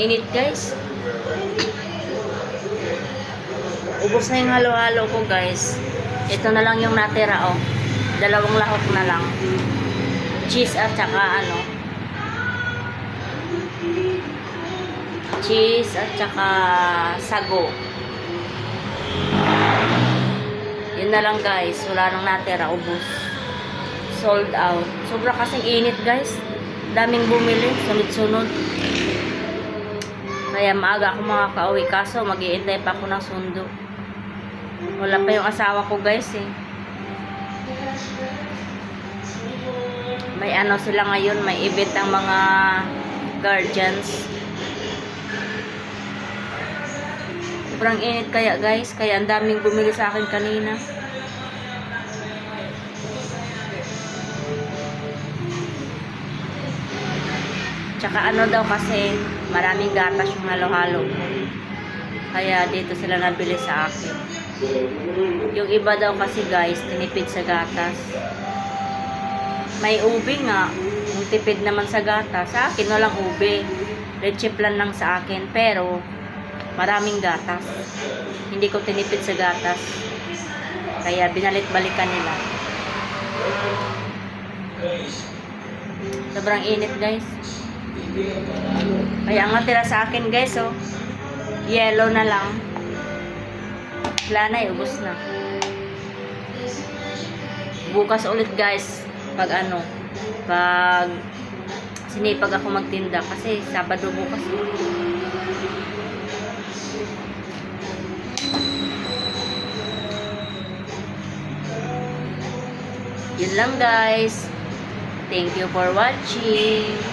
Init guys. Ubos na yung halo-halo ko guys. Ito na lang yung natira oh. Dalawang lahok na lang. Cheese at saka ano. Cheese at saka sago. Yun na lang guys. Wala nang natira. Ubos. Sold out. Sobra kasing init guys. Daming bumili. Sunod-sunod. Kaya maaga ako makaka-uwi. Kaso mag-iintay pa ako ng sundo. Wala pa yung asawa ko guys eh. May ano sila ngayon. May event ang mga guardians. Sobrang init kaya guys. Kaya ang daming bumili sa akin kanina. Tsaka ano daw kasi maraming gatas yung halo-halo ko. Kaya dito sila nabili sa akin. Yung iba daw kasi guys, tinipid sa gatas. May ube nga. Yung tipid naman sa gatas. Sa akin walang ube. Leche plan lang sa akin. Pero maraming gatas. Hindi ko tinipid sa gatas. Kaya binalit-balikan nila. Sobrang init guys. Kaya ang natira sa akin guys oh, yellow na lang. Wala na, ubos na. Bukas ulit guys. Pag ano, pag sinipag ako magtinda. Kasi Sabado bukas. Yun lang guys. Thank you for watching.